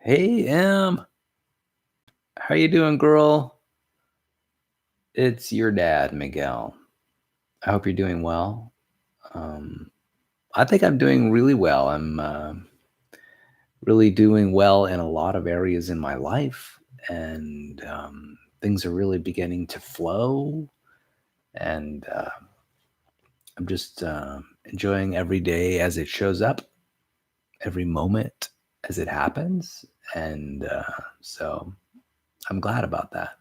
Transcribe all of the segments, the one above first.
Hey Em, how you doing, girl? It's your dad, Miguel. I hope you're doing well. Um, I think I'm doing really well. I'm really doing well in a lot of areas in my life, and things are really beginning to flow. And I'm just enjoying every day as it shows up, every moment as it happens, and so I'm glad about that.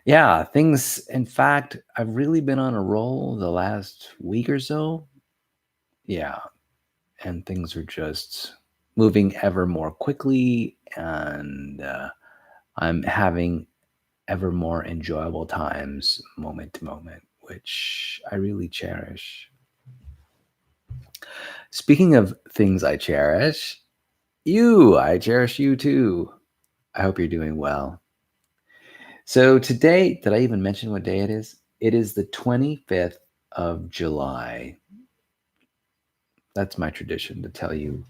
Yeah, things, in fact, I've really been on a roll the last week or so. Yeah, and things are just moving ever more quickly, and I'm having ever more enjoyable times moment to moment, which I really cherish. Speaking of things I cherish, I cherish you too. I hope you're doing well. So today, did I even mention what day it is? It is the 25th of July. That's my tradition to tell you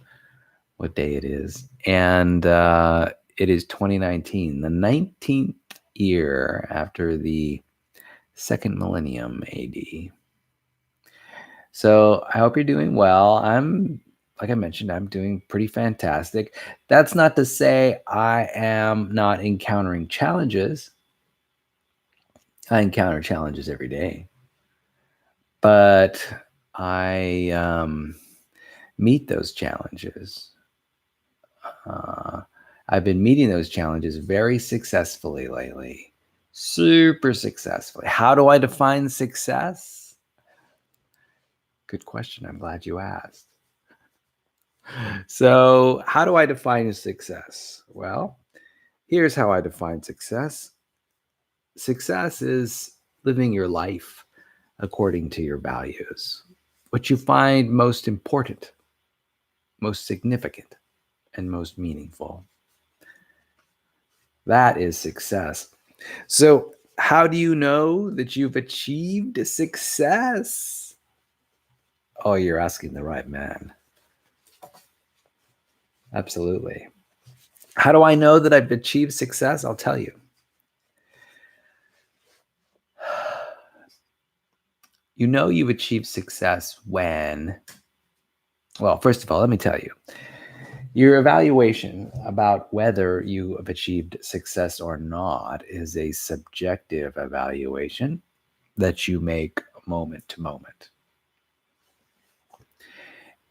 what day it is. And it is 2019, the 19th year after the second millennium AD. So I hope you're doing well. Like I mentioned, I'm doing pretty fantastic. That's not to say I am not encountering challenges. I encounter challenges every day, but I meet those challenges. Uh, I've been meeting those challenges very successfully lately. Super successfully. How do I define success? Good question. I'm glad you asked. So, how do I define success? Well, here's how I define success success is living your life according to your values, what you find most important, most significant, and most meaningful. That is success. So, how do you know that you've achieved success? Oh, you're asking the right man. Absolutely. How do I know that I've achieved success? I'll tell you. You know you've achieved success when, well, first of all, let me tell you, your evaluation about whether you have achieved success or not is a subjective evaluation that you make moment to moment.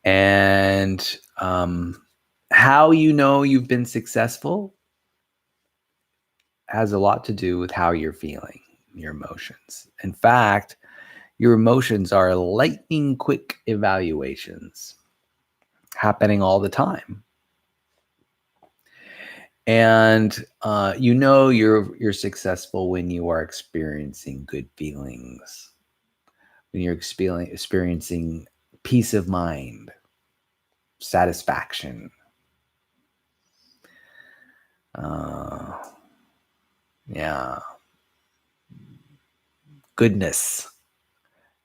And how you know you've been successful has a lot to do with how you're feeling, your emotions. In fact, your emotions are lightning quick evaluations happening all the time. And you know you're successful when you are experiencing good feelings, when you're experiencing peace of mind, satisfaction, uh, yeah, goodness.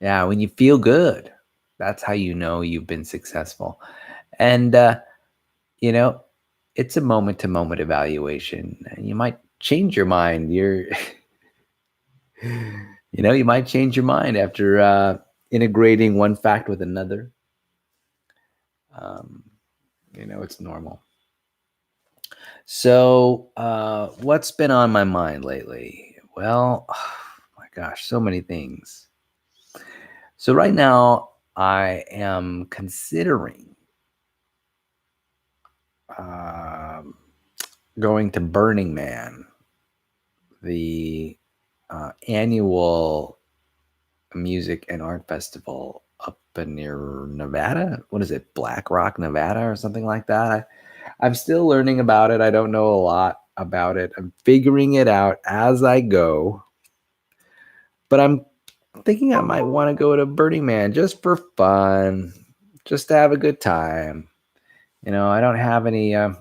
Yeah, when you feel good, that's how you know you've been successful. And, you know, it's a moment to moment evaluation. You might change your mind. You might change your mind after integrating one fact with another. Um, it's normal. So, what's been on my mind lately? Well, oh my gosh, so many things. So, right now, I am considering um, going to Burning Man, the annual music and art festival up in near Nevada. What is it, Black Rock, Nevada, or something like that? I'm still learning about it. I don't know a lot about it. I'm figuring it out as I go. But I'm thinking I might want to go to Burning Man just for fun, just to have a good time. I don't have any. I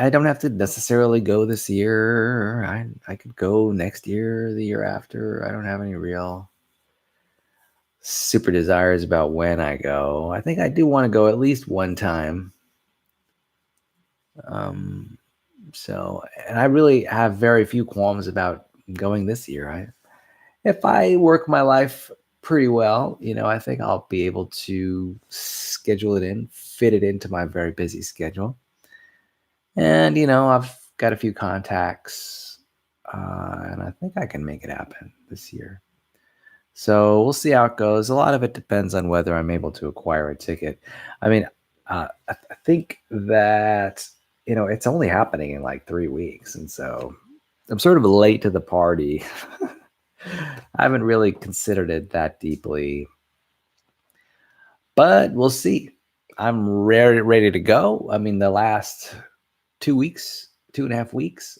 don't have to necessarily go this year. I could go next year, the year after. I don't have any real super desires about when I go. I think I do want to go at least one time. Um, so, and I really have very few qualms about going this year. If I work my life pretty well, I think I'll be able to schedule it in, fit it into my very busy schedule. And, I've got a few contacts, and I think I can make it happen this year. So we'll see how it goes. A lot of it depends on whether I'm able to acquire a ticket. I mean, I think that, it's only happening in like 3 weeks. And so I'm sort of late to the party. I haven't really considered it that deeply, but we'll see. I'm ready to go. I mean, the last 2 weeks, 2.5 weeks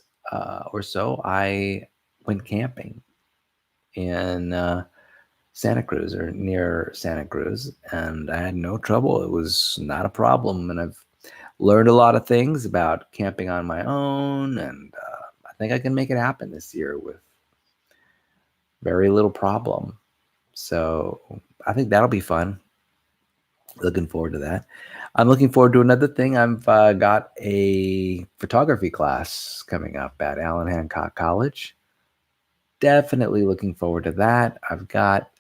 or so, I went camping in Santa Cruz or near Santa Cruz, and I had no trouble. It was not a problem, and I've learned a lot of things about camping on my own, and I think I can make it happen this year with very little problem. So I think that'll be fun. Looking forward to that. I'm looking forward to another thing. I've got a photography class coming up at Allen Hancock College. Definitely looking forward to that. I've got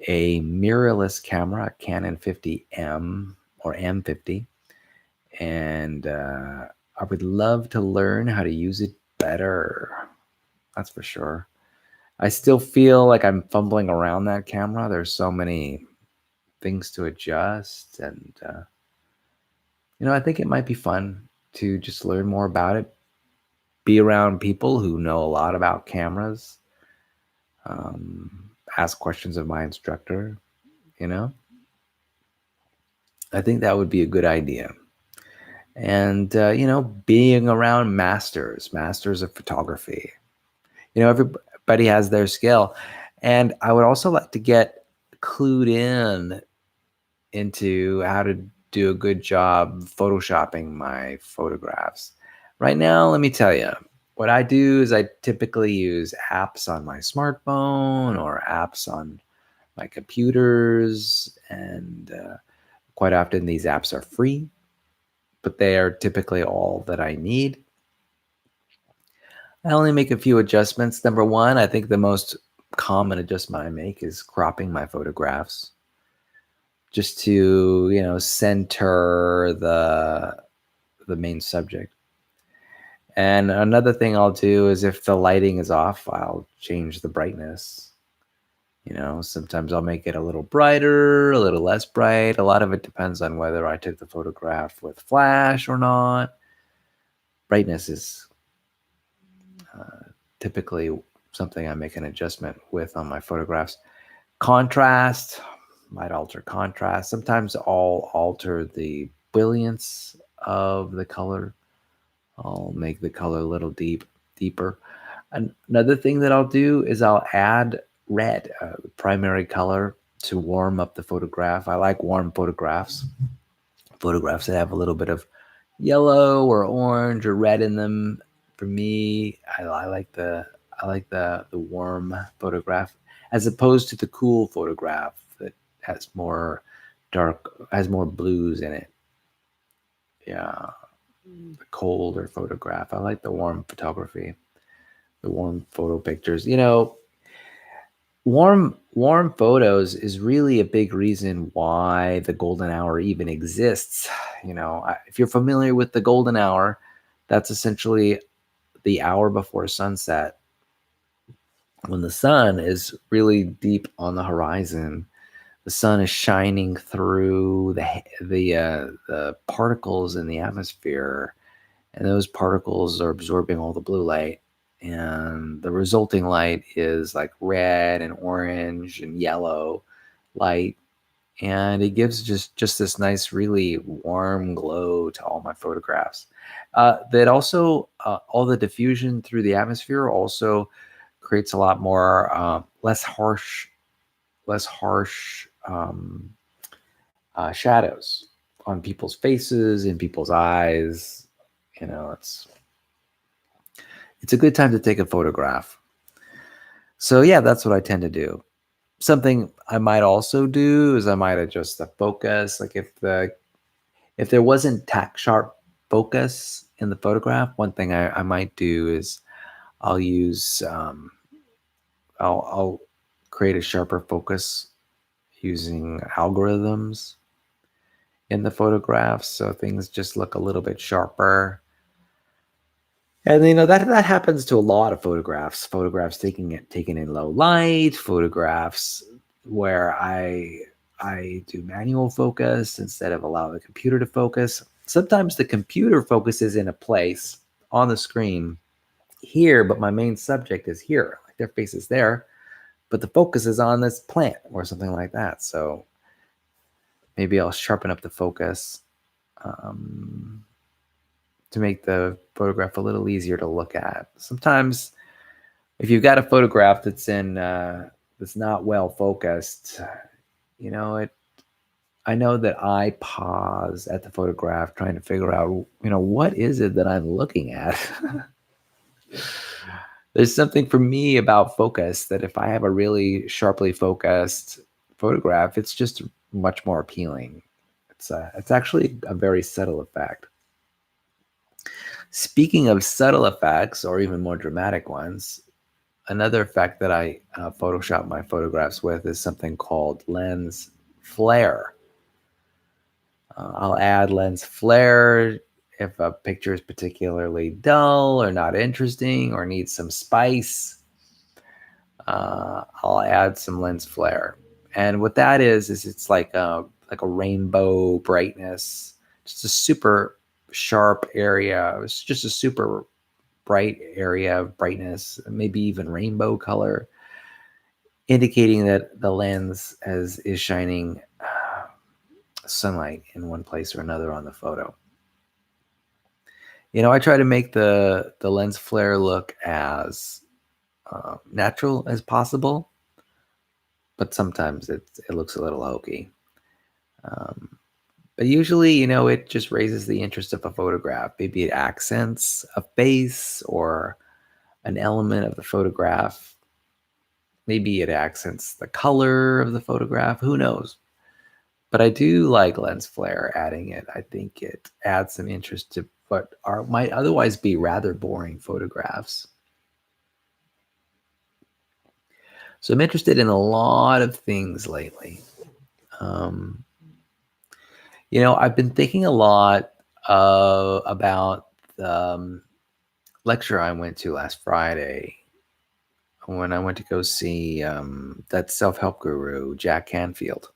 a mirrorless camera, a Canon 50M or M50, and I would love to learn how to use it better. That's for sure. I still feel like I'm fumbling around that camera. There's so many things to adjust, and I think it might be fun to just learn more about it, be around people who know a lot about cameras, ask questions of my instructor. You know, I think that would be a good idea. And being around masters of photography. Everybody has their skill, and I would also like to get clued in into how to do a good job photoshopping my photographs. Right now, let me tell you, what I do is I typically use apps on my smartphone or apps on my computers, and quite often these apps are free, but they are typically all that I need. I only make a few adjustments. Number one, I think the most common adjustment I make is cropping my photographs just to, center the main subject. And another thing I'll do is if the lighting is off, I'll change the brightness. Sometimes I'll make it a little brighter, a little less bright. A lot of it depends on whether I took the photograph with flash or not. Brightness is typically something I make an adjustment with on my photographs. Contrast, might alter contrast. Sometimes I'll alter the brilliance of the color. I'll make the color a little deeper. Another thing that I'll do is I'll add red, primary color, to warm up the photograph. I like warm photographs. Photographs that have a little bit of yellow or orange or red in them. For me, I like the warm photograph as opposed to the cool photograph that has more blues in it. Yeah, the colder photograph. I like the warm photography, the warm photo pictures. Warm photos is really a big reason why the golden hour even exists. If you're familiar with the golden hour, that's essentially the hour before sunset, when the sun is really deep on the horizon. The sun is shining through the particles in the atmosphere, and those particles are absorbing all the blue light, and the resulting light is like red and orange and yellow light, and it gives just this nice, really warm glow to all my photographs. That also, all the diffusion through the atmosphere also creates a lot more less harsh shadows on people's faces and people's eyes. It's a good time to take a photograph. So yeah, that's what I tend to do. Something I might also do is I might adjust the focus. Like if there wasn't tack sharp focus in the photograph, one thing I might do is I'll use I'll create a sharper focus using algorithms in the photographs, so things just look a little bit sharper. And that happens to a lot of photographs. Photographs taken in low light, photographs where I do manual focus instead of allow the computer to focus. Sometimes the computer focuses in a place on the screen here, but my main subject is here. Like their face is there, but the focus is on this plant or something like that. So maybe I'll sharpen up the focus to make the photograph a little easier to look at. Sometimes if you've got a photograph that's not well focused, I know that I pause at the photograph trying to figure out, what is it that I'm looking at? There's something for me about focus that if I have a really sharply focused photograph, it's just much more appealing. It's actually a very subtle effect. Speaking of subtle effects, or even more dramatic ones, another effect that I Photoshop my photographs with is something called lens flare. I'll add lens flare if a picture is particularly dull or not interesting or needs some spice. I'll add some lens flare, and what that is it's like a rainbow brightness, just a super sharp area. It's just a super bright area of brightness, maybe even rainbow color, indicating that the lens is shining sunlight in one place or another on the photo. I try to make the lens flare look as natural as possible, but sometimes it looks a little hokey. But usually, it just raises the interest of a photograph. Maybe it accents a face or an element of the photograph. Maybe it accents the color of the photograph. Who knows? But I do like lens flare, adding it. I think it adds some interest to what might otherwise be rather boring photographs. So I'm interested in a lot of things lately. I've been thinking a lot about the lecture I went to last Friday when I went to go see that self-help guru, Jack Canfield.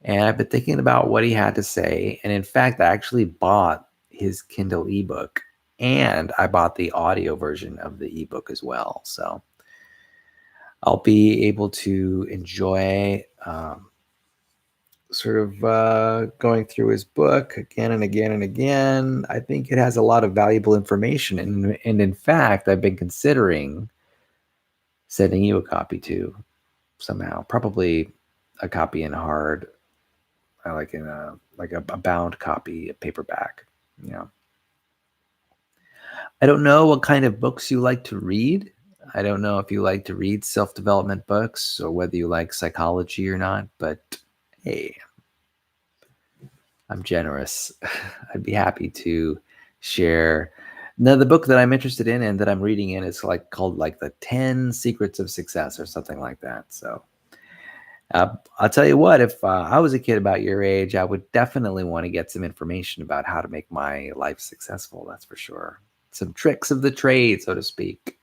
And I've been thinking about what he had to say. And in fact, I actually bought his Kindle ebook, and I bought the audio version of the ebook as well. So I'll be able to enjoy going through his book again and again and again. I think it has a lot of valuable information. And in fact, I've been considering sending you a copy too, somehow. Probably a copy in hard, like in a bound copy, a paperback. I don't know what kind of books you like to read. I don't know if you like to read self-development books or whether you like psychology or not, but hey, I'm generous. I'd be happy to share. Now, the book that I'm interested in and that I'm reading in is called the 10 Secrets of Success or something like that. So I'll tell you what, if I was a kid about your age, I would definitely want to get some information about how to make my life successful. That's for sure. Some tricks of the trade, so to speak.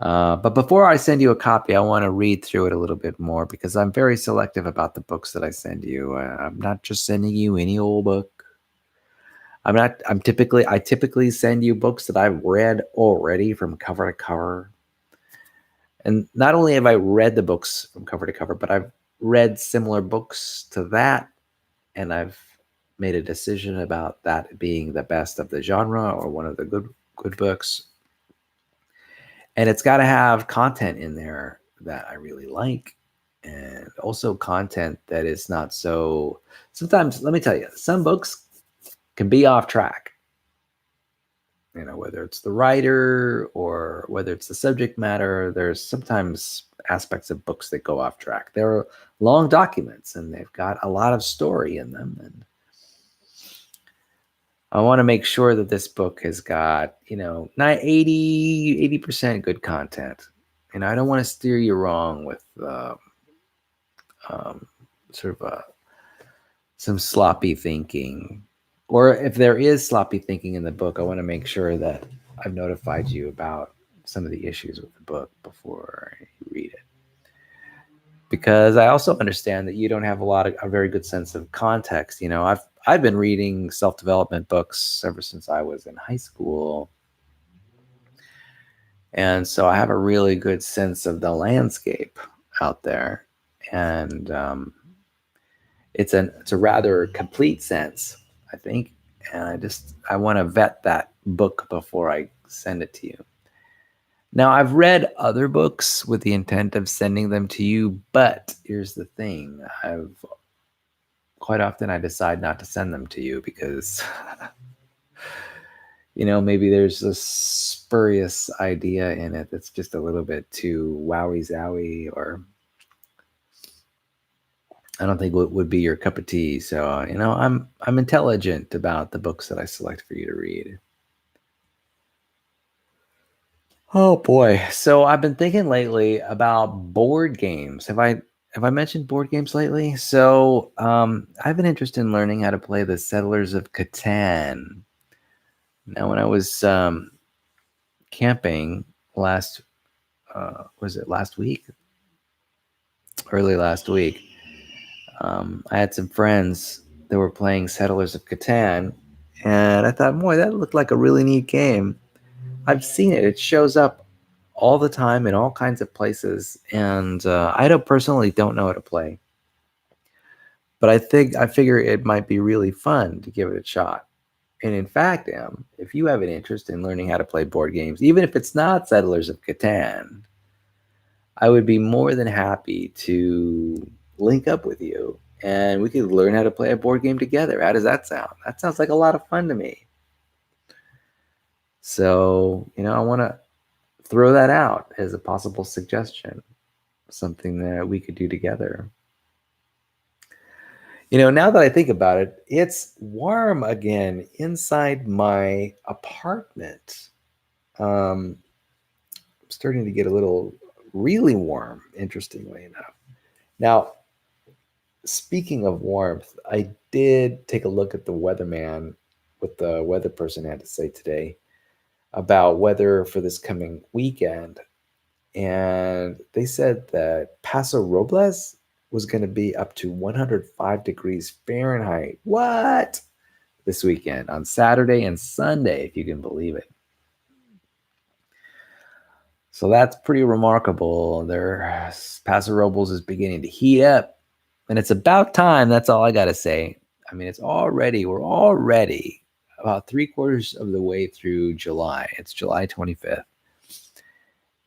But before I send you a copy, I want to read through it a little bit more because I'm very selective about the books that I send you. I'm not just sending you any old book. I typically send you books that I've read already from cover to cover. And not only have I read the books from cover to cover, but I've read similar books to that, and I've made a decision about that being the best of the genre or one of the good books. And it's got to have content in there that I really like, and also content that is not so. Sometimes, let me tell you, some books can be off track. Whether it's the writer or whether it's the subject matter, there's sometimes aspects of books that go off track. They're long documents and they've got a lot of story in them. And I want to make sure that this book has got, not 80% good content. And I don't want to steer you wrong with um, sort of some sloppy thinking. Or if there is sloppy thinking in the book, I want to make sure that I've notified you about some of the issues with the book before you read it. Because I also understand that you don't have a very good sense of context. I've been reading self-development books ever since I was in high school. And so I have a really good sense of the landscape out there. And it's a rather complete sense, I think. And I want to vet that book before I send it to you. Now, I've read other books with the intent of sending them to you, but here's the thing. Quite often I decide not to send them to you because, maybe there's a spurious idea in it that's just a little bit too wowie-zowie, or I don't think it would be your cup of tea. So, I'm intelligent about the books that I select for you to read. Oh boy. So I've been thinking lately about board games. Have I mentioned board games lately? So I have an interest in learning how to play the Settlers of Catan. Now, when I was camping was it last week? Early last week, I had some friends that were playing Settlers of Catan, and I thought, boy, that looked like a really neat game. I've seen it. It shows up all the time in all kinds of places, and I personally don't know how to play, but I figure it might be really fun to give it a shot. And in fact, if you have an interest in learning how to play board games, even if it's not Settlers of Catan, I would be more than happy to link up with you and we could learn how to play a board game together. How does that sound? That sounds like a lot of fun to me. So, I want to throw that out as a possible suggestion, something that we could do together. Now that I think about it, it's warm again inside my apartment. I'm starting to get really warm, interestingly enough. Now, speaking of warmth, I did take a look at the weatherman, what the weather person had to say today about weather for this coming weekend. And they said that Paso Robles was going to be up to 105 degrees Fahrenheit. What? This weekend on Saturday and Sunday, if you can believe it. So that's pretty remarkable. Paso Robles is beginning to heat up, and it's about time. That's all I got to say. I mean, we're already about 3/4 of the way through July. It's July 25th.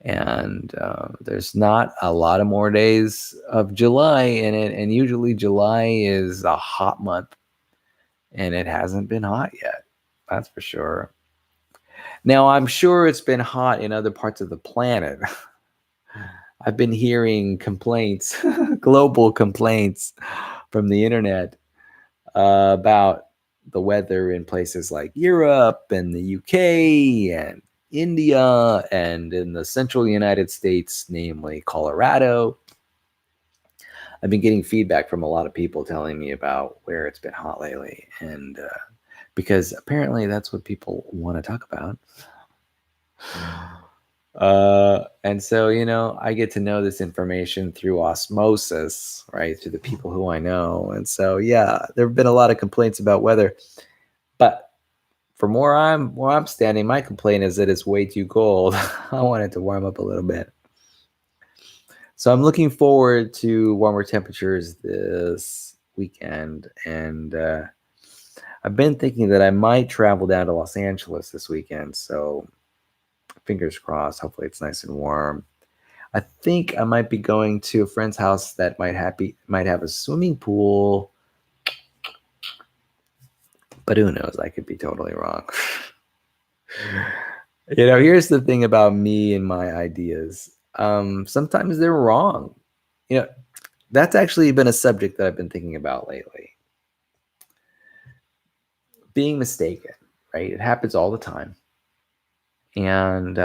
And there's not a lot of more days of July in it. And usually July is a hot month, and it hasn't been hot yet. That's for sure. Now, I'm sure it's been hot in other parts of the planet. I've been hearing complaints, global complaints from the internet about the weather in places like Europe and the UK and India and in the central United States, namely Colorado. I've been getting feedback from a lot of people telling me about where it's been hot lately, and because apparently that's what people want to talk about. And so, I get to know this information through osmosis, right? Through the people who I know. And so, yeah, there have been a lot of complaints about weather, but from where I'm standing, my complaint is that it's way too cold. I want it to warm up a little bit. So I'm looking forward to warmer temperatures this weekend. And I've been thinking that I might travel down to Los Angeles this weekend. So fingers crossed. Hopefully it's nice and warm. I think I might be going to a friend's house that might have a swimming pool. But who knows? I could be totally wrong. Here's the thing about me and my ideas. Sometimes they're wrong. That's actually been a subject that I've been thinking about lately. Being mistaken. right? It happens all the time. And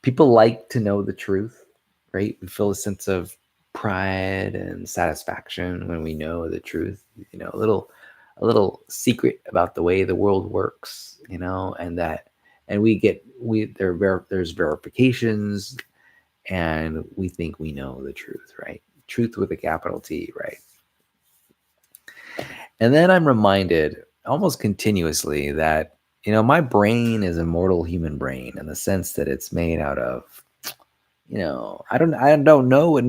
people like to know the truth, right? We feel a sense of pride and satisfaction when we know the truth, a little secret about the way the world works, and there's verifications, and we think we know the truth, right? Truth with a capital T, right? And then I'm reminded almost continuously that, my brain is a mortal human brain in the sense that it's made out of, I don't know what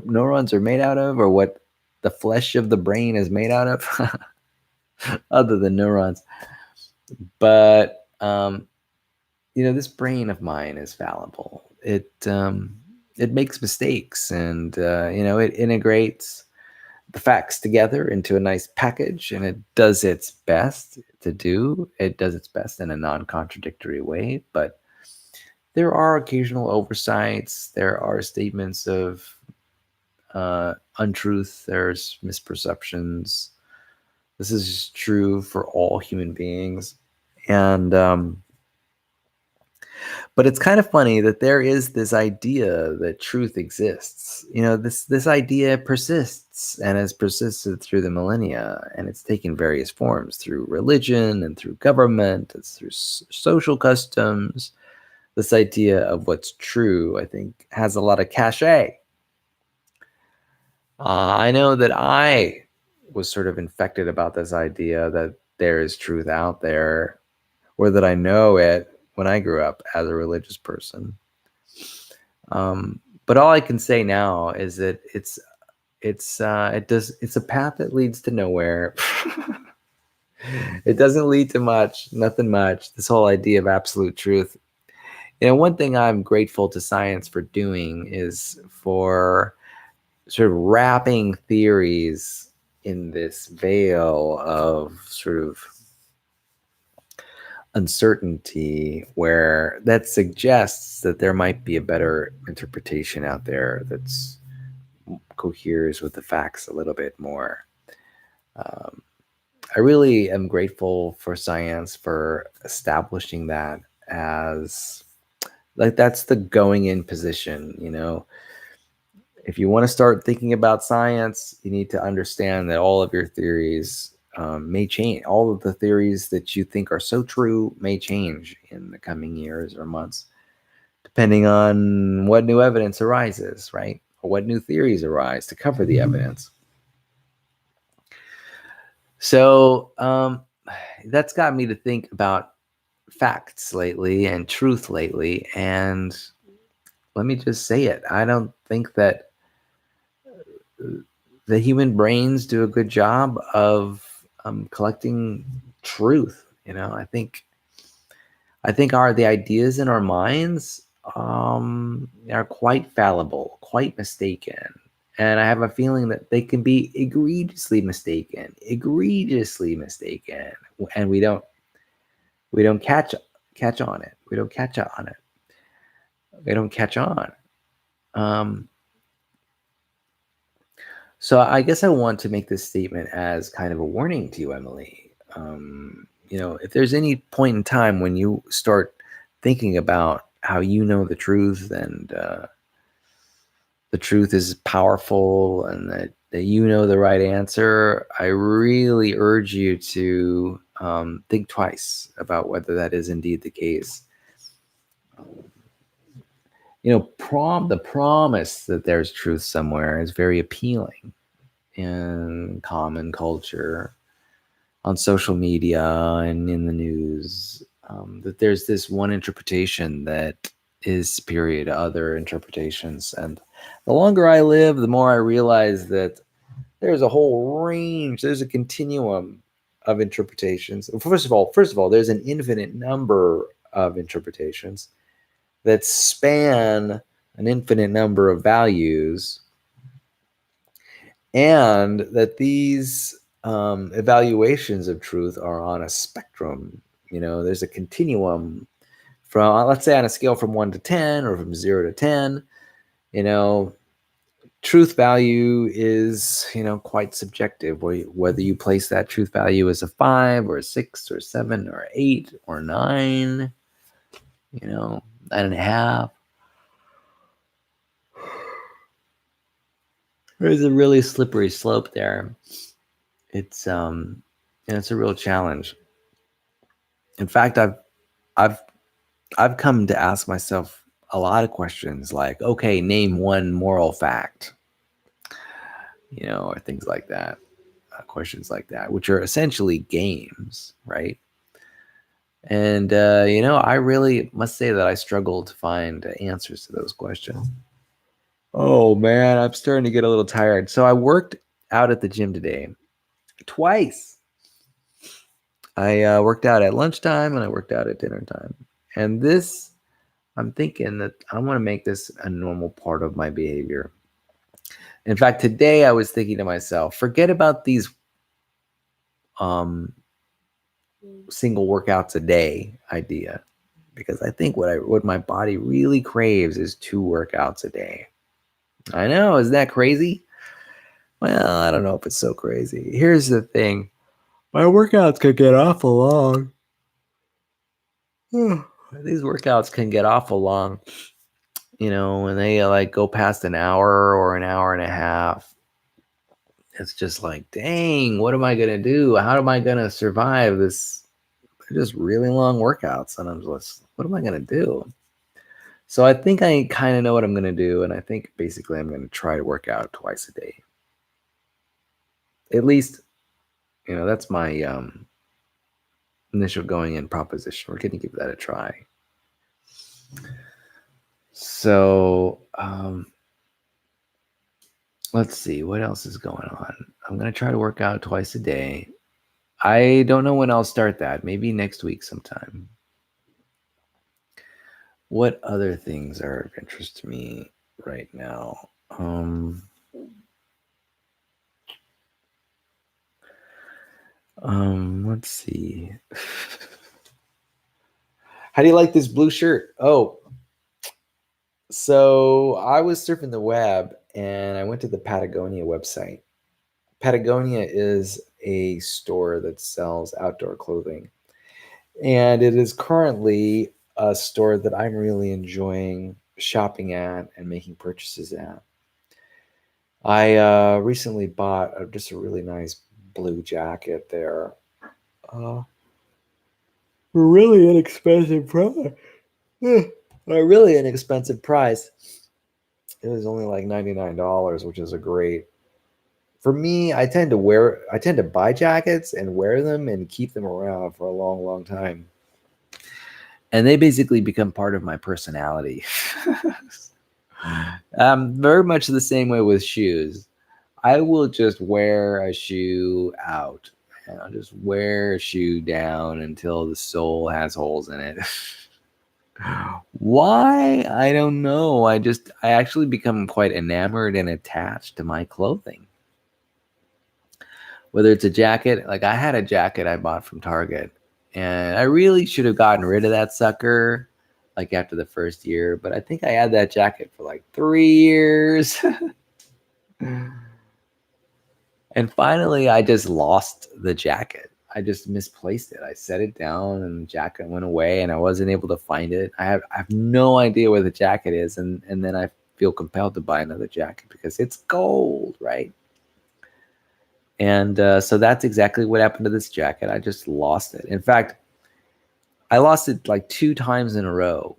neurons are made out of, or what the flesh of the brain is made out of, other than neurons. But this brain of mine is fallible. It makes mistakes, and it integrates the facts together into a nice package, and it does its best to do. It does its best in a non-contradictory way, but there are occasional oversights. There are statements of untruth. There's misperceptions. This is true for all human beings, and but it's kind of funny that there is this idea that truth exists. This idea persists and has persisted through the millennia, and it's taken various forms through religion and through government. It's through social customs. This idea of what's true, I think, has a lot of cachet. I know that I was sort of infected about this idea that there is truth out there, or that I know it when I grew up as a religious person. But all I can say now is that it's a path that leads to nowhere. It doesn't lead to much, nothing much. This whole idea of absolute truth. One thing I'm grateful to science for doing is for sort of wrapping theories in this veil of sort of uncertainty, where that suggests that there might be a better interpretation out there that's coheres with the facts a little bit more. I really am grateful for science for establishing that as, like, that's the going in position. If you want to start thinking about science, you need to understand that all of your theories may change. All of the theories that you think are so true may change in the coming years or months, depending on what new evidence arises, right? Or what new theories arise to cover the evidence. So that's got me to think about facts lately and truth lately. And let me just say it. I don't think that the human brains do a good job of collecting truth. I think the ideas in our minds are quite fallible, quite mistaken, and I have a feeling that they can be egregiously mistaken, and we don't catch on it. We don't catch on it. We don't catch on. So I guess I want to make this statement as kind of a warning to you, Emily. If there's any point in time when you start thinking about how you know the truth, and the truth is powerful, and that you know the right answer, I really urge you to think twice about whether that is indeed the case. The promise that there's truth somewhere is very appealing in common culture, on social media, and in the news, that there's this one interpretation that is superior to other interpretations. And the longer I live, the more I realize that there's a whole range, there's a continuum of interpretations. First of all, there's an infinite number of interpretations that span an infinite number of values, and that these evaluations of truth are on a spectrum. There's a continuum from, let's say, on a scale from 1 to 10, or from 0 to 10. truth value is, quite subjective. Whether you place that truth value as a 5 or a 6 or 7 or 8 or 9, 9.5. There's a really slippery slope there. It's it's a real challenge. In fact, I've come to ask myself a lot of questions like, okay, name one moral fact, or things like that, questions like that, which are essentially games, right? And, I really must say that I struggle to find answers to those questions. Oh, man, I'm starting to get a little tired. So I worked out at the gym today twice. I worked out at lunchtime and I worked out at dinner time. And this, I'm thinking that I want to make this a normal part of my behavior. In fact, today I was thinking to myself, forget about these single workouts a day idea, because I think what my body really craves is 2 workouts a day. I know, isn't that crazy? Well, I don't know if it's so crazy. Here's the thing. My workouts could get awful long. These workouts can get awful long. When they like go past an hour or an hour and a half, it's just like, dang, what am I going to do? How am I going to survive this? They're just really long workouts. And I'm just, what am I going to do? So I think I kind of know what I'm going to do. And I think basically I'm going to try to work out twice a day. At least, that's my initial going in proposition. We're going to give that a try. So, let's see what else is going on. I'm going to try to work out twice a day. I don't know when I'll start that. Maybe next week sometime. What other things are of interest to me right now? Let's see. How do you like this blue shirt? Oh, so I was surfing the web and I went to the Patagonia website. Patagonia is a store that sells outdoor clothing. And it is currently a store that I'm really enjoying shopping at and making purchases at. I recently bought just a really nice blue jacket there. Really inexpensive price. A really inexpensive price. It was only like $99, which is a great. For me, I tend to buy jackets and wear them and keep them around for a long, long time. And they basically become part of my personality. Very much the same way with shoes. I will just wear a shoe out. And I'll just wear a shoe down until the sole has holes in it. Why? I don't know. I actually become quite enamored and attached to my clothing. Whether it's a jacket, like I had a jacket I bought from Target, and I really should have gotten rid of that sucker like after the first year, but I think I had that jacket for like 3 years. And finally I just lost the jacket. I just misplaced it. I set it down and the jacket went away and I wasn't able to find it. I have no idea where the jacket is, and then I feel compelled to buy another jacket because it's gold, right? And so that's exactly what happened to this jacket. I just lost it. In fact, I lost it like 2 times in a row,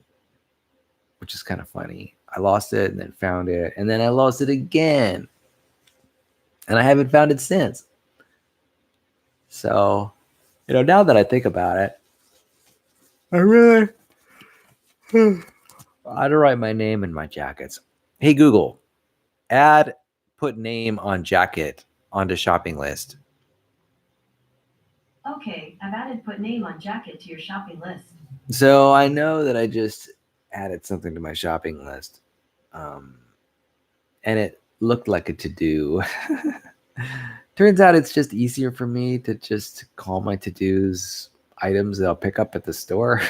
which is kind of funny. I lost it and then found it, and then I lost it again. And I haven't found it since. So, now that I think about it, I really ought to write my name in my jackets. Hey, Google, put name on jacket onto shopping list. Okay, I've added put name on jacket to your shopping list. So I know that I just added something to my shopping list. And it looked like a to-do. Turns out it's just easier for me to just call my to-dos items that I'll pick up at the store.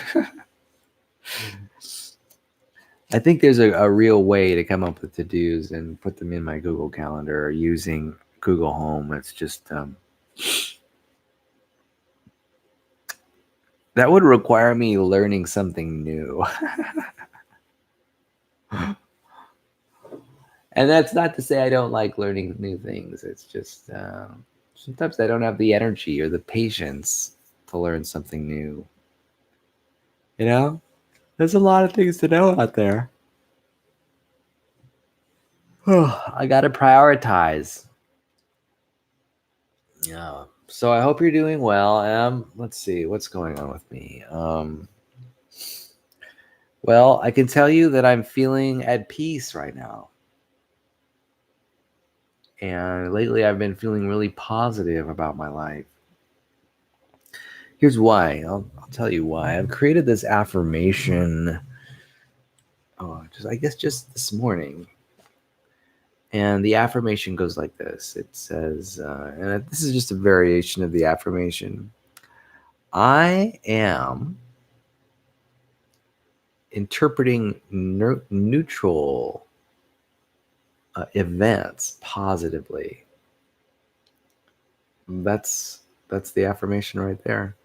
I think there's a real way to come up with to-dos and put them in my Google Calendar using Google Home. It's just that would require me learning something new. And that's not to say I don't like learning new things. It's just sometimes I don't have the energy or the patience to learn something new. You know, there's a lot of things to know out there. I got to prioritize. Yeah. So I hope you're doing well. Let's see what's going on with me. Well, I can tell you that I'm feeling at peace right now. And lately I've been feeling really positive about my life. Here's why. I'll tell you why. I've created this affirmation. I guess just this morning. And the affirmation goes like this. It says, and this is just a variation of the affirmation. I am interpreting neutral events positively. That's the affirmation right there.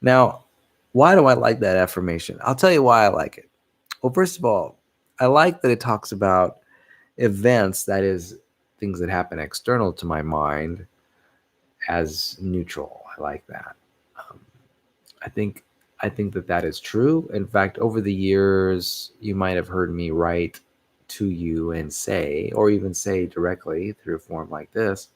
Now, why do I like that affirmation? I'll tell you why I like it. Well, first of all, I like that it talks about events, that is, things that happen external to my mind, as neutral. I like that. I think that is true. In fact, over the years, you might have heard me write to you and say, or even say directly through a form like this,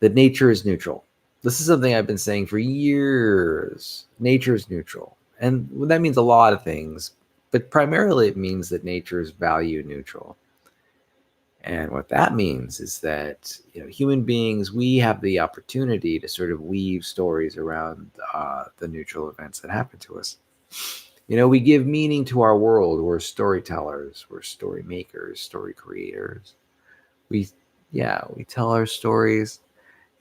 that nature is neutral. This is something I've been saying for years. Nature is neutral. And that means a lot of things, but primarily it means that nature is value neutral. And what that means is that, human beings, we have the opportunity to sort of weave stories around the neutral events that happen to us. We give meaning to our world. We're storytellers. We're story makers, story creators. We tell our stories.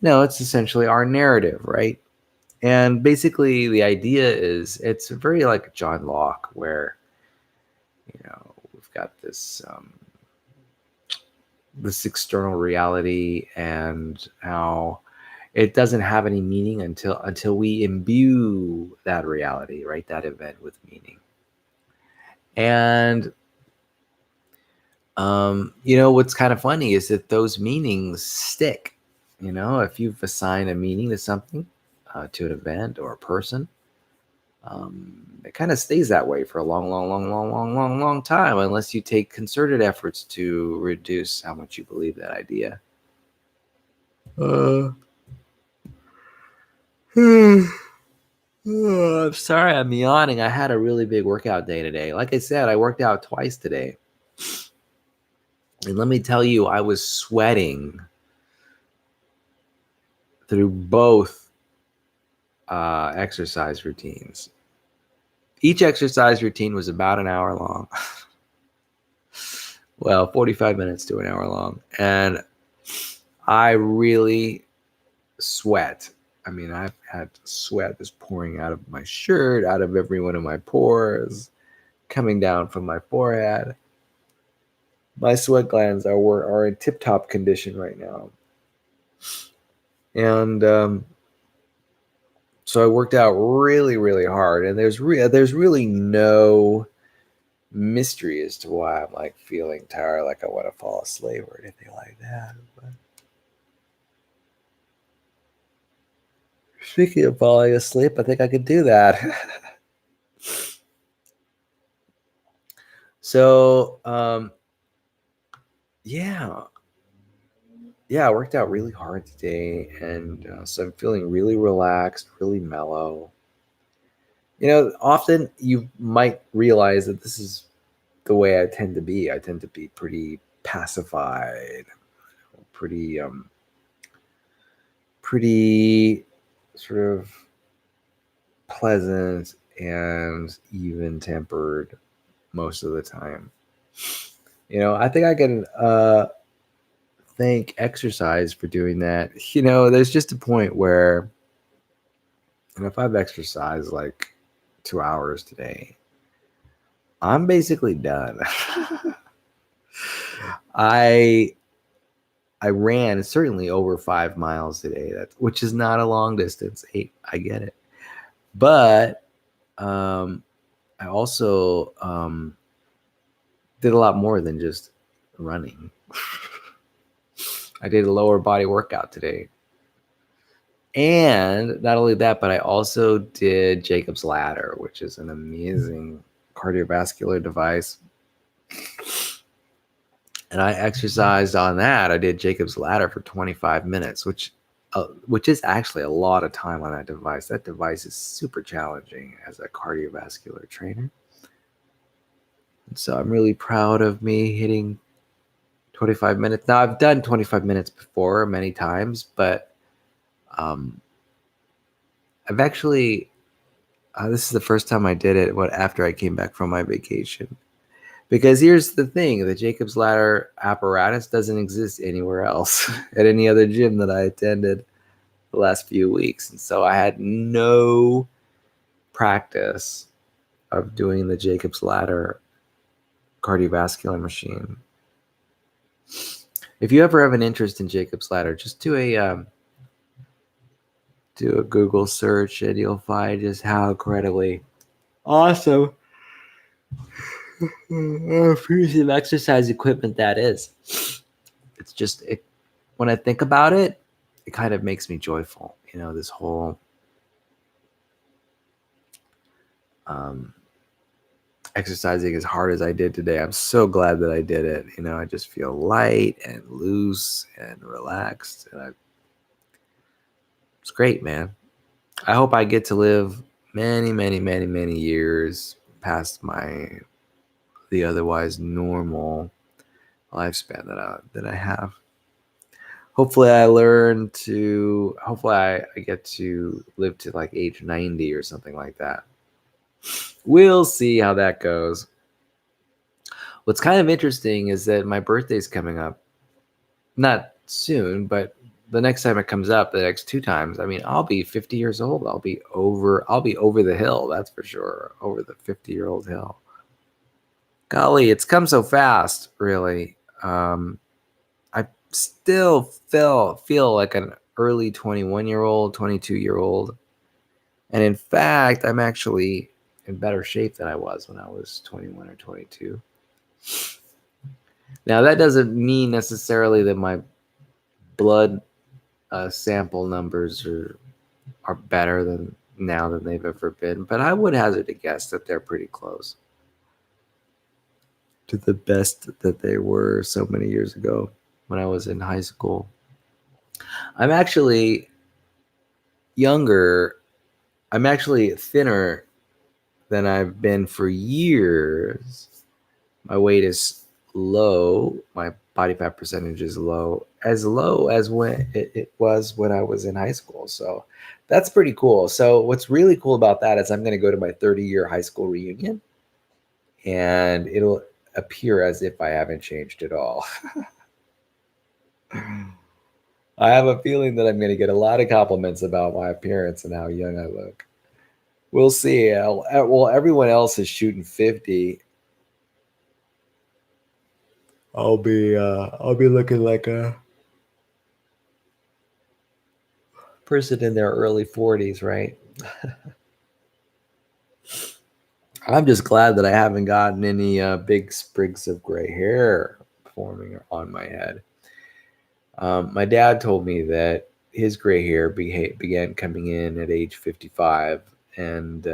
It's essentially our narrative, right? And basically the idea is, it's very like John Locke, where, we've got this external reality, and how it doesn't have any meaning until we imbue that reality, right? That event with meaning. And what's kind of funny is that those meanings stick. If you've assigned a meaning to something, to an event or a person, it kind of stays that way for a long time, unless you take concerted efforts to reduce how much you believe that idea. I'm sorry I'm yawning. I had a really big workout day today. Like I said, I worked out twice today. And let me tell you, I was sweating through both exercise routines. Each exercise routine was about an hour long. Well, 45 minutes to an hour long. And I really sweat. I mean, I've had sweat just pouring out of my shirt, out of every one of my pores, coming down from my forehead. My sweat glands are in tip-top condition right now. And so I worked out really, really hard. And there's really no mystery as to why I'm like feeling tired, like I want to fall asleep or anything like that. But speaking of falling asleep, I think I could do that. So, I worked out really hard today, and so I'm feeling really relaxed, really mellow. Often you might realize that this is the way I tend to be. I tend to be pretty pacified, pretty sort of pleasant and even tempered most of the time. I think I can thank exercise for doing that. There's just a point where, if I've exercised like 2 hours today, I'm basically done. I ran certainly over 5 miles today, which is not a long distance. I get it. But I also did a lot more than just running. I did a lower body workout today. And not only that, but I also did Jacob's Ladder, which is an amazing cardiovascular device. And I exercised on that. I did Jacob's Ladder for 25 minutes, which is actually a lot of time on that device. That device is super challenging as a cardiovascular trainer. And so I'm really proud of me hitting 25 minutes. Now, I've done 25 minutes before many times, but I've actually, this is the first time I did it after I came back from my vacation. Because here's the thing, the Jacob's Ladder apparatus doesn't exist anywhere else at any other gym that I attended the last few weeks. And so I had no practice of doing the Jacob's Ladder cardiovascular machine. If you ever have an interest in Jacob's Ladder, just do a Google search and you'll find just how incredibly awesome piece of exercise equipment that is. It's just, when I think about it, it kind of makes me joyful. You know, this whole exercising as hard as I did today. I'm so glad that I did it. You know, I just feel light and loose and relaxed. And it's great, man. I hope I get to live many, many, many, many years past the otherwise normal lifespan that I have. Hopefully I get to live to like age 90 or something like that. We'll see how that goes. What's kind of interesting is that my birthday's coming up. Not soon, but the next time it comes up, the next 2 times, I mean, I'll be 50 years old. I'll be over the hill, that's for sure. Over the 50-year-old hill. Golly, it's come so fast, really. I still feel like an early 21-year-old, 22-year-old. And in fact, I'm actually in better shape than I was when I was 21 or 22. Now, that doesn't mean necessarily that my blood sample numbers are better than now than they've ever been, but I would hazard a guess that they're pretty close to the best that they were so many years ago when I was in high school. I'm actually younger. I'm actually thinner than I've been for years. My weight is low. My body fat percentage is low as when it was when I was in high school. So that's pretty cool. So what's really cool about that is I'm going to go to my 30-year high school reunion and it'll appear as if I haven't changed at all. I have a feeling that I'm going to get a lot of compliments about my appearance and how young I look. We'll see. Well, everyone else is shooting 50. I'll be looking like a person in their early 40s, right? I'm just glad that I haven't gotten any big sprigs of gray hair forming on my head. My dad told me that his gray hair began coming in at age 55. And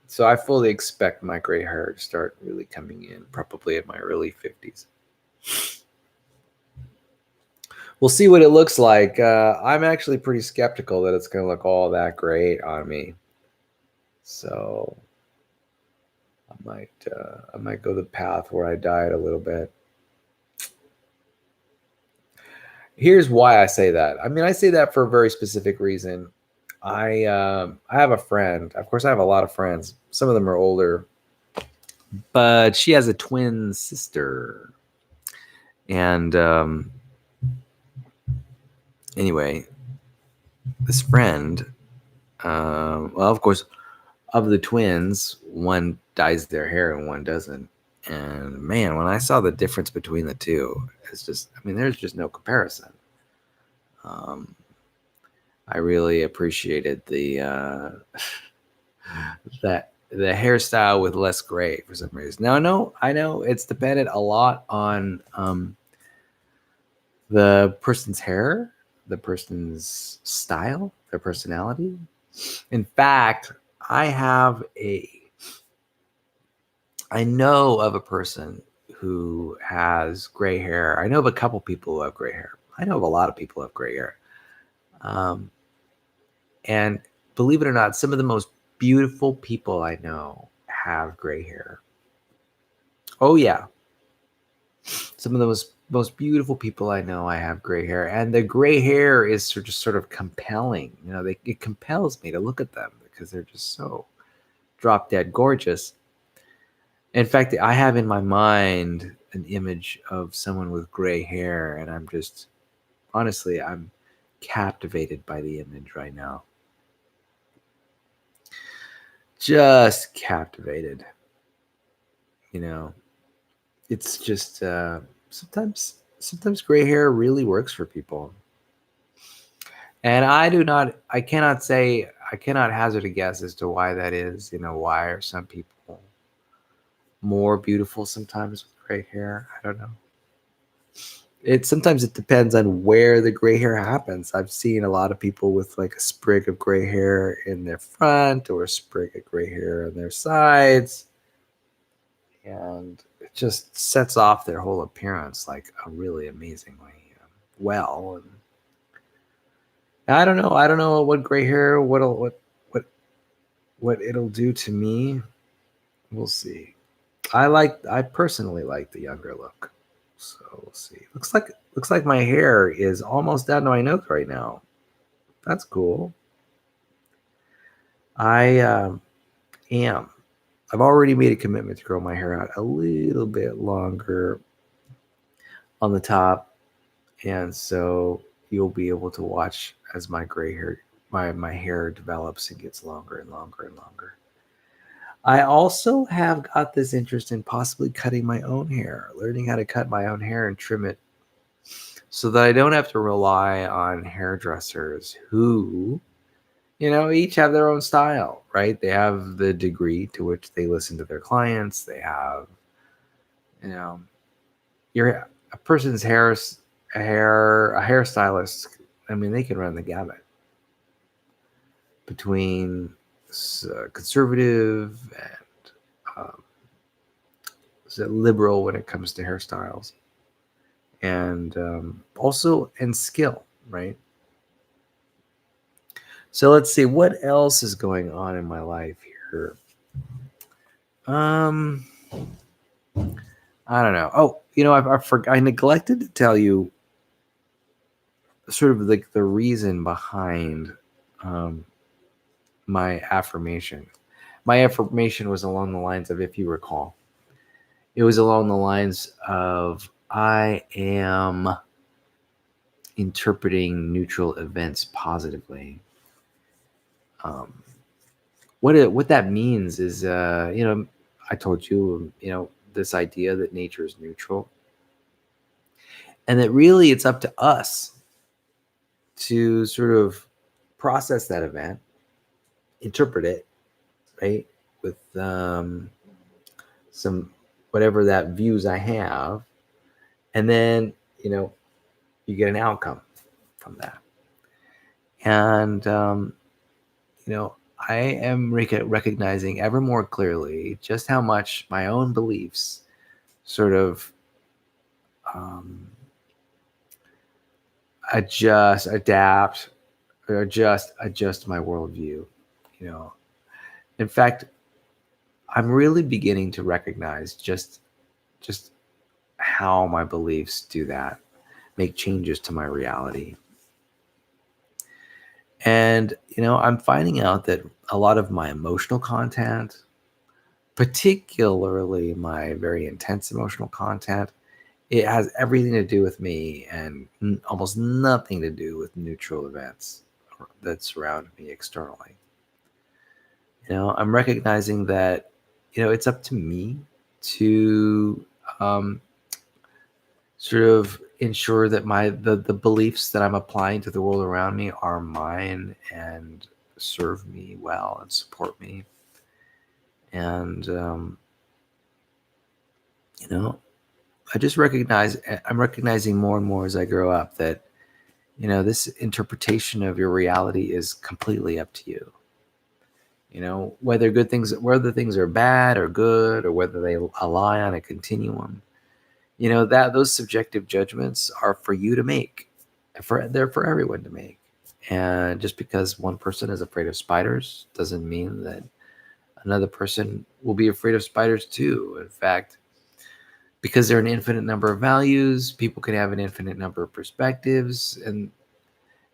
so I fully expect my gray hair to start really coming in probably in my early 50s. We'll see what it looks like. I'm actually pretty skeptical that it's going to look all that great on me. So I might go the path where I diet a little bit. Here's why I say that. I mean, I say that for a very specific reason. I have a friend. Of course, I have a lot of friends. Some of them are older, but she has a twin sister. And anyway, this friend, well, of course, of the twins, one dyes their hair and one doesn't. And man, when I saw the difference between the two, it's just, I mean, there's just no comparison. I really appreciated that the hairstyle with less gray for some reason. Now, I know it's dependent a lot on the person's hair, the person's style, their personality. In fact, I know of a person who has gray hair. I know of a couple people who have gray hair. I know of a lot of people who have gray hair. And believe it or not, some of the most beautiful people I know have gray hair. Oh yeah. Some of the most beautiful people I know, I have gray hair, and the gray hair is just sort of compelling. You know, it compels me to look at them because they're just so drop dead gorgeous. In fact, I have in my mind an image of someone with gray hair, and I'm captivated by the image right now. Just captivated. You know, it's just sometimes gray hair really works for people. And I cannot hazard a guess as to why that is. You know, why are some people more beautiful sometimes with gray hair? I don't know. Sometimes it depends on where the gray hair happens. I've seen a lot of people with like a sprig of gray hair in their front or a sprig of gray hair on their sides. And it just sets off their whole appearance like a really amazingly well. And I don't know. I don't know what gray hair, what it'll do to me. We'll see. I personally like the younger look. So we'll see. Looks like my hair is almost down to my nose right now. That's cool. I've already made a commitment to grow my hair out a little bit longer on the top, and so you'll be able to watch as my gray hair, my hair develops and gets longer and longer and longer. I also have got this interest in possibly cutting my own hair, learning how to cut my own hair and trim it so that I don't have to rely on hairdressers who, each have their own style, right? They have the degree to which they listen to their clients. They have, a person's a hairstylist. I mean, they can run the gamut between conservative and liberal when it comes to hairstyles, and also in skill, right? So let's see what else is going on in my life here. I don't know. Oh, I neglected to tell you sort of like the reason behind my affirmation. My affirmation was along the lines of, if you recall, it was along the lines of, I am interpreting neutral events positively. What that means is, I told you, this idea that nature is neutral, and that really it's up to us to sort of process that event, interpret it, right, with some whatever that views I have, and then you get an outcome from that. And I am recognizing ever more clearly just how much my own beliefs sort of adapt, or adjust my worldview. In fact, I'm really beginning to recognize just how my beliefs do that, make changes to my reality. And, I'm finding out that a lot of my emotional content, particularly my very intense emotional content, it has everything to do with me and almost nothing to do with neutral events that surround me externally. I'm recognizing that, it's up to me to sort of ensure that the beliefs that I'm applying to the world around me are mine and serve me well and support me. And, I'm recognizing more and more as I grow up that, this interpretation of your reality is completely up to you. Whether things are bad or good, or whether they lie on a continuum, that those subjective judgments are for you to make. They're for everyone to make. And just because one person is afraid of spiders doesn't mean that another person will be afraid of spiders too. In fact, because there are an infinite number of values, people can have an infinite number of perspectives, and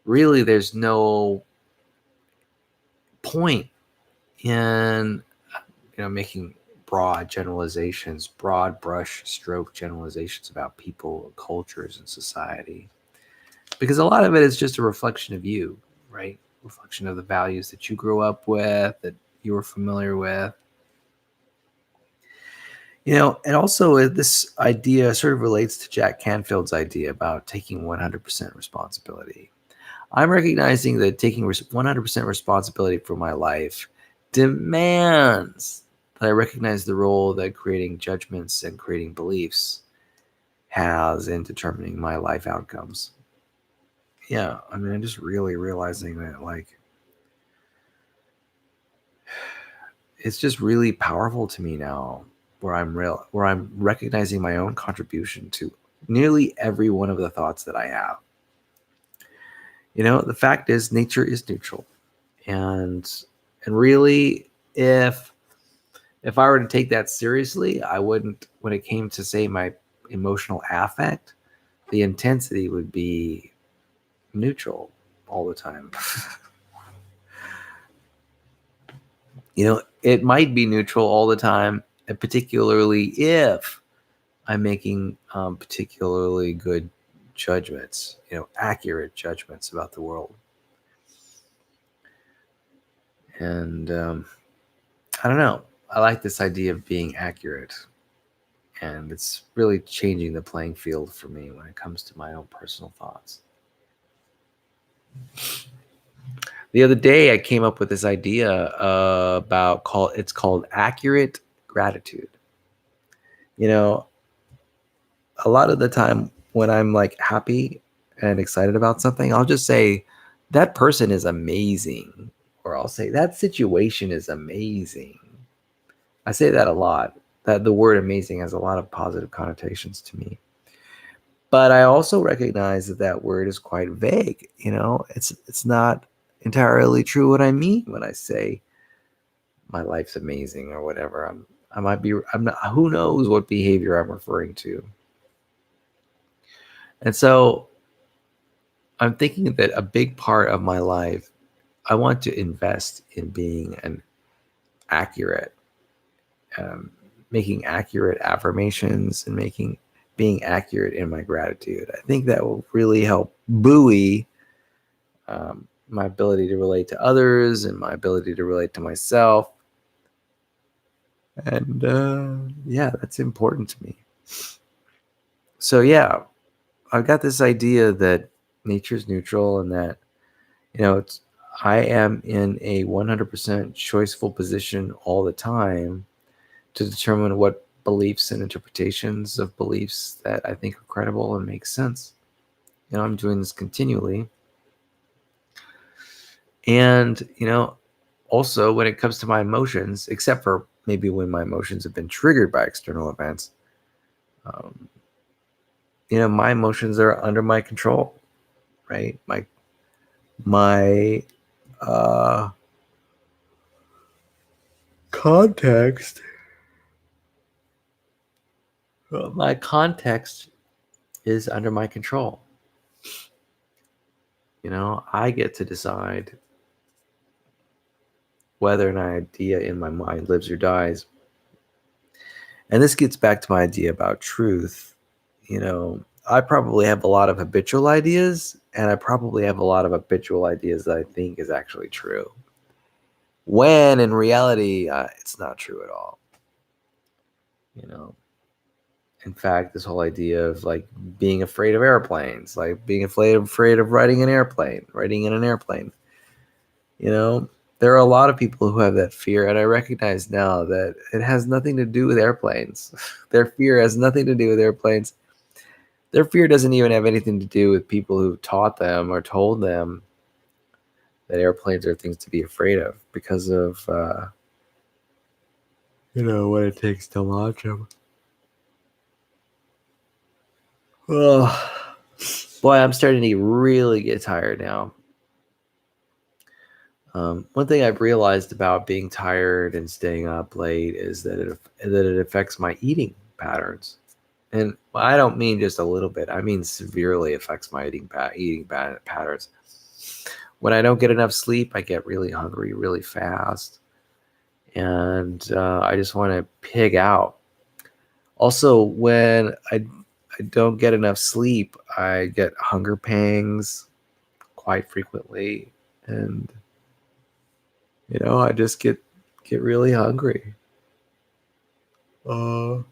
really there's no point in making broad brush stroke generalizations about people, cultures, and society, because a lot of it is just a reflection of you, right? Reflection of the values that you grew up with, that you were familiar with. And also this idea sort of relates to Jack Canfield's idea about taking 100% responsibility. I'm recognizing that taking 100% responsibility for my life demands that I recognize the role that creating judgments and creating beliefs has in determining my life outcomes. Yeah, I'm just really realizing that, like, it's just really powerful to me now, where I'm recognizing my own contribution to nearly every one of the thoughts that I have. The fact is, nature is neutral, and really, if I were to take that seriously, I wouldn't. When it came to, say, my emotional affect, the intensity would be neutral all the time. It might be neutral all the time, particularly if I'm making particularly good judgments, accurate judgments about the world. And I don't know. I like this idea of being accurate. And it's really changing the playing field for me when it comes to my own personal thoughts. The other day, I came up with this idea it's called accurate gratitude. A lot of the time when I'm like happy and excited about something, I'll just say, that person is amazing. Or I'll say, that situation is amazing. I say that a lot. That the word amazing has a lot of positive connotations to me. But I also recognize that word is quite vague. It's not entirely true what I mean when I say my life's amazing or whatever. I'm not, who knows what behavior I'm referring to. And so I'm thinking that a big part of my life, I want to invest in being an accurate, making accurate affirmations and being accurate in my gratitude. I think that will really help buoy my ability to relate to others and my ability to relate to myself. And yeah, that's important to me. So yeah, I've got this idea that nature's neutral and that, I am in a 100% choiceful position all the time to determine what beliefs and interpretations of beliefs that I think are credible and make sense. I'm doing this continually. And, also when it comes to my emotions, except for maybe when my emotions have been triggered by external events, my emotions are under my control, right? My context. My context is under my control. I get to decide whether an idea in my mind lives or dies. And this gets back to my idea about truth. I probably have a lot of habitual ideas, and I probably have a lot of habitual ideas that I think is actually true. when in reality, it's not true at all. You know, in fact, this whole idea of like being afraid of airplanes, like being afraid of riding in an airplane, you know, there are a lot of people who have that fear, and I recognize now that it has nothing to do with airplanes. Their fear has nothing to do with airplanes. Their fear doesn't even have anything to do with people who taught them or told them that airplanes are things to be afraid of because of, what it takes to launch them. Oh, boy, I'm starting to really get tired now. One thing I've realized about being tired and staying up late is that it affects my eating patterns, and I don't mean just a little bit. I mean severely affects my eating patterns. When I don't get enough sleep, I get really hungry really fast, and I just want to pig out. Also, when I don't get enough sleep, I get hunger pangs quite frequently, and I just get really hungry. I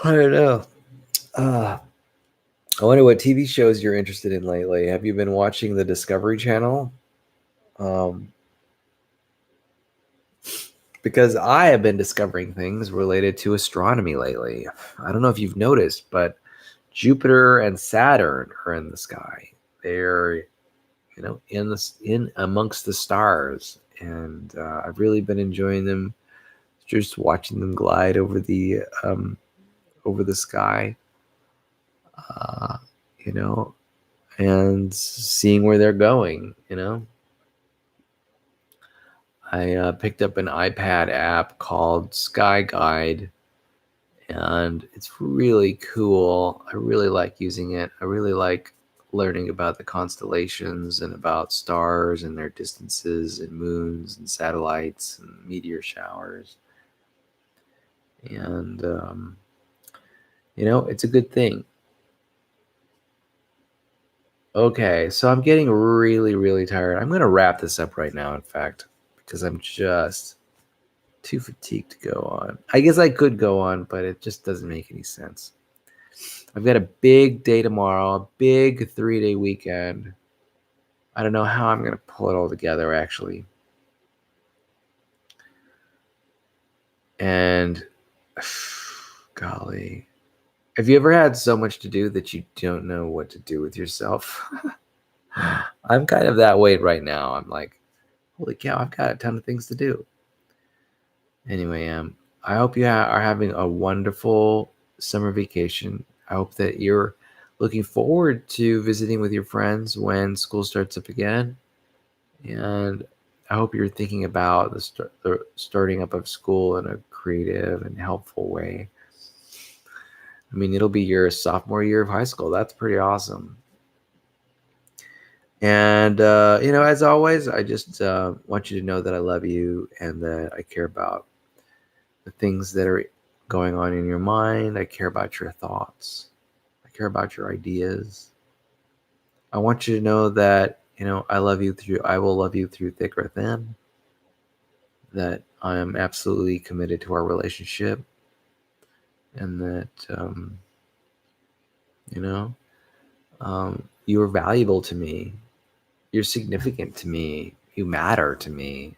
don't know. I wonder what TV shows you're interested in lately. Have you been watching the Discovery Channel? Because I have been discovering things related to astronomy lately. I don't know if you've noticed, but Jupiter and Saturn are in the sky. They're, in amongst the stars, and I've really been enjoying them. Just watching them glide over the sky, uh, you know, and seeing where they're going. I picked up an iPad app called Sky Guide, and it's really cool. I really like using it. I really like learning about the constellations and about stars and their distances and moons and satellites and meteor showers. And, it's a good thing. Okay, so I'm getting really, really tired. I'm going to wrap this up right now, in fact, because I'm just too fatigued to go on. I guess I could go on, but it just doesn't make any sense. I've got a big day tomorrow, a big 3-day weekend. I don't know how I'm going to pull it all together, actually. And, golly, have you ever had so much to do that you don't know what to do with yourself? I'm kind of that way right now. I'm like, holy cow, I've got a ton of things to do. Anyway, I hope you are having a wonderful summer vacation. I hope that you're looking forward to visiting with your friends when school starts up again. And I hope you're thinking about the starting up of school in a creative and helpful way. I mean, it'll be your sophomore year of high school. That's pretty awesome. And, as always, I just want you to know that I love you and that I care about the things that are going on in your mind. I care about your thoughts. I care about your ideas. I want you to know that, I will love you through thick or thin, that I am absolutely committed to our relationship, and that, you are valuable to me. You're significant to me. You matter to me.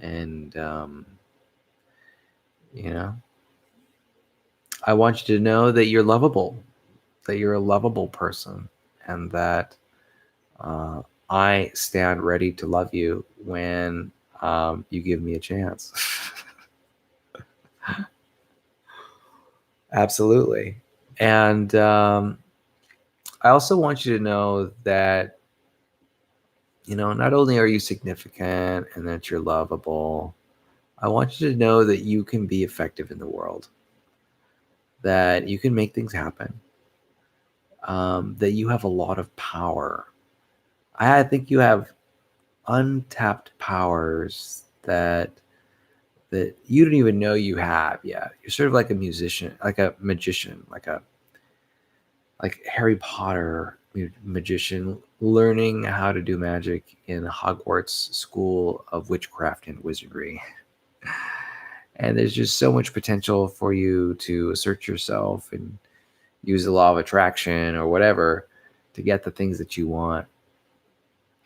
And, I want you to know that you're lovable, that you're a lovable person, and that I stand ready to love you when you give me a chance. Absolutely. And I also want you to know that, not only are you significant and that you're lovable, I want you to know that you can be effective in the world, that you can make things happen, that you have a lot of power. I think you have untapped powers that you don't even know you have yet. You're sort of like a musician, like a magician, like Harry Potter magician learning how to do magic in Hogwarts School of Witchcraft and Wizardry. And there's just so much potential for you to assert yourself and use the law of attraction or whatever to get the things that you want.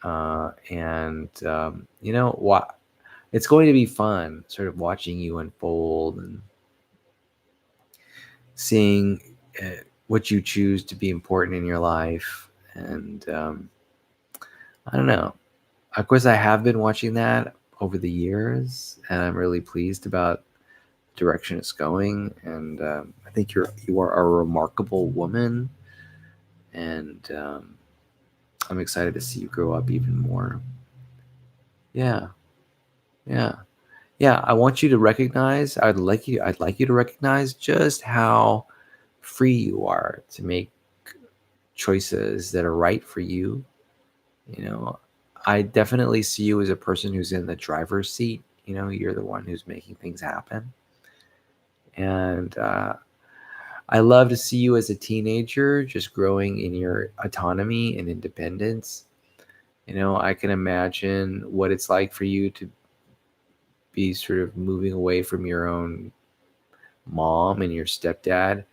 You know what? It's going to be fun sort of watching you unfold and seeing what you choose to be important in your life. And I don't know. Of course, I have been watching that over the years, and I'm really pleased about the direction it's going. And I think you are a remarkable woman, and I'm excited to see you grow up even more. Yeah, yeah, yeah. I want you to recognize. I'd like you to recognize just how free you are to make choices that are right for you. You know, I definitely see you as a person who's in the driver's seat. You know, you're the one who's making things happen. And I love to see you as a teenager just growing in your autonomy and independence. You know, I can imagine what it's like for you to be sort of moving away from your own mom and your stepdad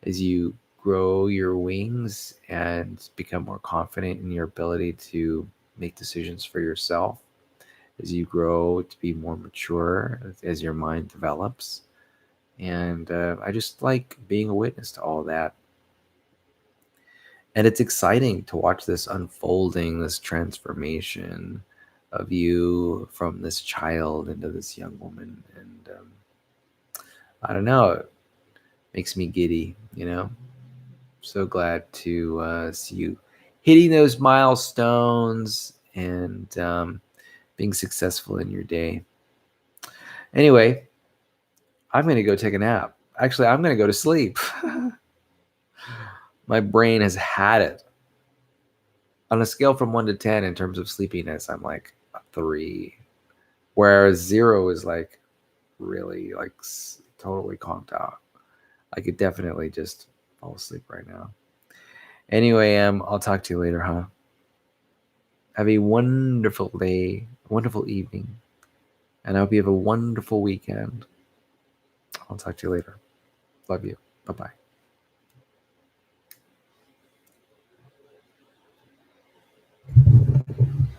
as you grow your wings and become more confident in your ability to make decisions for yourself, as you grow to be more mature, as your mind develops. And I just like being a witness to all that. And it's exciting to watch this unfolding, this transformation of you from this child into this young woman. And I don't know, it makes me giddy, you know? So glad to see you hitting those milestones and being successful in your day. Anyway, I'm going to go take a nap. Actually, I'm going to go to sleep. My brain has had it. On a scale from 1 to 10 in terms of sleepiness, I'm like a 3. Whereas 0 is like really like totally conked out. I could definitely just fall asleep right now. Anyway, I'll talk to you later, huh? Have a wonderful day, wonderful evening, and I hope you have a wonderful weekend. I'll talk to you later. Love you. Bye-bye.